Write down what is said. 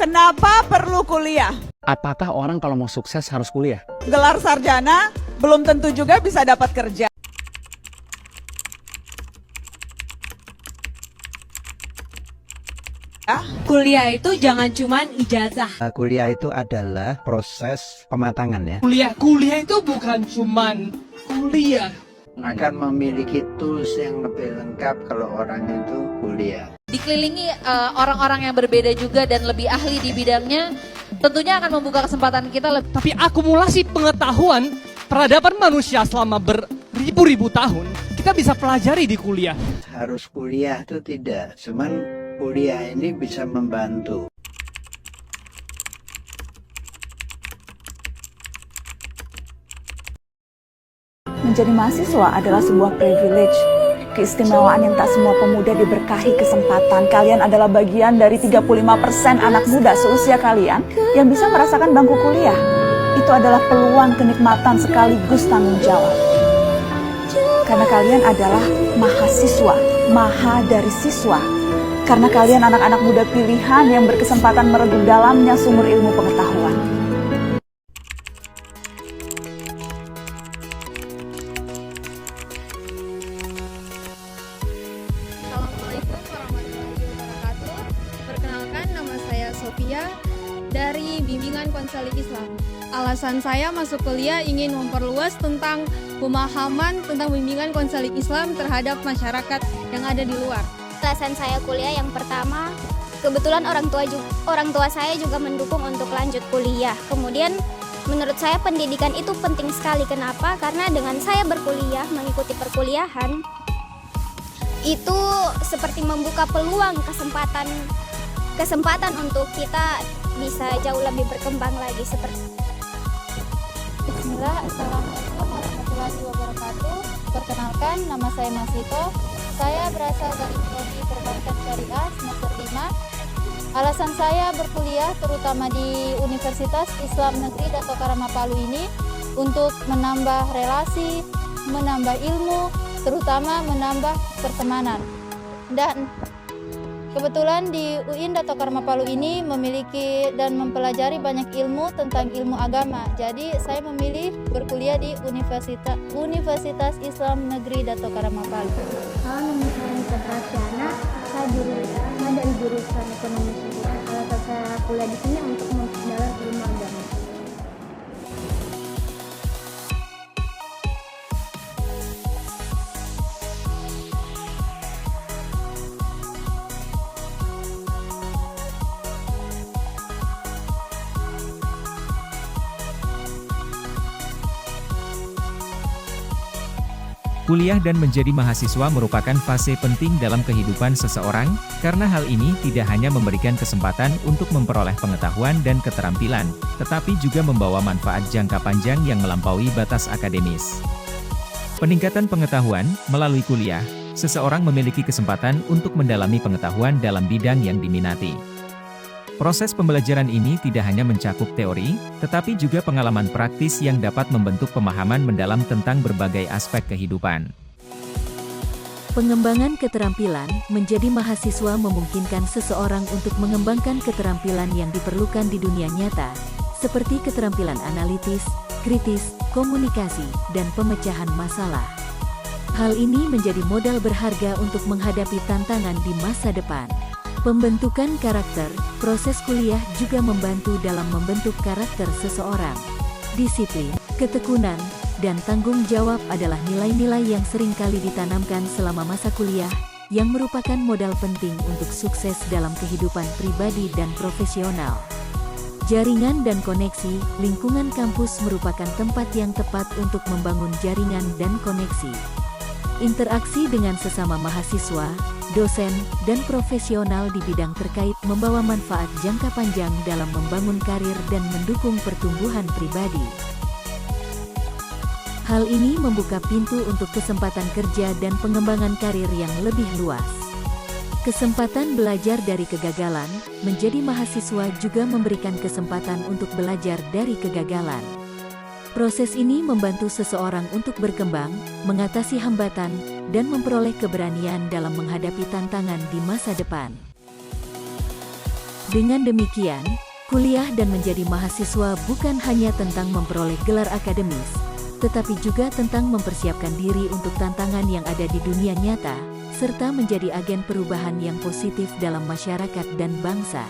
Kenapa perlu kuliah? Apakah orang kalau mau sukses harus kuliah? Gelar sarjana belum tentu juga bisa dapat kerja. Kuliah itu jangan cuman ijazah. Kuliah itu adalah proses pematangan ya. Kuliah itu bukan cuman kuliah. Akan memiliki tools yang lebih lengkap kalau orang itu kuliah. Dikelilingi orang-orang yang berbeda juga dan lebih ahli di bidangnya, tentunya akan membuka kesempatan kita lebih. Tapi akumulasi pengetahuan peradaban manusia selama beribu-ribu tahun, kita bisa pelajari di kuliah. Harus kuliah itu tidak, cuman kuliah ini bisa membantu. Menjadi mahasiswa adalah sebuah privilege, keistimewaan yang tak semua pemuda diberkahi kesempatan. Kalian adalah bagian dari 35% anak muda seusia kalian yang bisa merasakan bangku kuliah. Itu adalah peluang kenikmatan sekaligus tanggung jawab. Karena kalian adalah mahasiswa, maha dari siswa. Karena kalian anak-anak muda pilihan yang berkesempatan meredup dalamnya sumur ilmu pengetahuan. Assalamualaikum warahmatullahi wabarakatuh. Perkenalkan, nama saya Sofia dari Bimbingan Konseling Islam. Alasan saya masuk kuliah ingin memperluas tentang pemahaman tentang bimbingan konseling Islam terhadap masyarakat yang ada di luar. Alasan saya kuliah yang pertama, kebetulan orang tua saya juga mendukung untuk lanjut kuliah. Kemudian menurut saya pendidikan itu penting sekali. Kenapa? Karena dengan saya berkuliah, mengikuti perkuliahan, itu seperti membuka peluang kesempatan untuk kita bisa jauh lebih berkembang lagi seperti. Bismillah, Assalamualaikum warahmatullahi wabarakatuh. Perkenalkan, nama saya Masito. Saya berasal dari Prodi Perbankan Syariah semester 5. Alasan saya berkuliah terutama di Universitas Islam Negeri Dato Karama Palu ini untuk menambah relasi, menambah ilmu, terutama menambah pertemanan. Dan kebetulan di UIN Dato Karama Palu ini memiliki dan mempelajari banyak ilmu tentang ilmu agama. Jadi saya memilih berkuliah di Universitas Islam Negeri Dato Karama Palu. Halo, nama saya Nita Prasyana. Saya dari jurusan ekonomi syariah. Alasan saya kuliah di sini untuk memperdalam ilmu agama. Kuliah dan menjadi mahasiswa merupakan fase penting dalam kehidupan seseorang, karena hal ini tidak hanya memberikan kesempatan untuk memperoleh pengetahuan dan keterampilan, tetapi juga membawa manfaat jangka panjang yang melampaui batas akademis. Peningkatan pengetahuan melalui kuliah, seseorang memiliki kesempatan untuk mendalami pengetahuan dalam bidang yang diminati. Proses pembelajaran ini tidak hanya mencakup teori, tetapi juga pengalaman praktis yang dapat membentuk pemahaman mendalam tentang berbagai aspek kehidupan. Pengembangan keterampilan menjadi mahasiswa memungkinkan seseorang untuk mengembangkan keterampilan yang diperlukan di dunia nyata, seperti keterampilan analitis, kritis, komunikasi, dan pemecahan masalah. Hal ini menjadi modal berharga untuk menghadapi tantangan di masa depan. Pembentukan karakter, proses kuliah juga membantu dalam membentuk karakter seseorang. Disiplin, ketekunan, dan tanggung jawab adalah nilai-nilai yang seringkali ditanamkan selama masa kuliah, yang merupakan modal penting untuk sukses dalam kehidupan pribadi dan profesional. Jaringan dan koneksi, lingkungan kampus merupakan tempat yang tepat untuk membangun jaringan dan koneksi. Interaksi dengan sesama mahasiswa, dosen, dan profesional di bidang terkait membawa manfaat jangka panjang dalam membangun karir dan mendukung pertumbuhan pribadi. Hal ini membuka pintu untuk kesempatan kerja dan pengembangan karir yang lebih luas. Kesempatan belajar dari kegagalan, menjadi mahasiswa juga memberikan kesempatan untuk belajar dari kegagalan. Proses ini membantu seseorang untuk berkembang, mengatasi hambatan, dan memperoleh keberanian dalam menghadapi tantangan di masa depan. Dengan demikian, kuliah dan menjadi mahasiswa bukan hanya tentang memperoleh gelar akademis, tetapi juga tentang mempersiapkan diri untuk tantangan yang ada di dunia nyata, serta menjadi agen perubahan yang positif dalam masyarakat dan bangsa.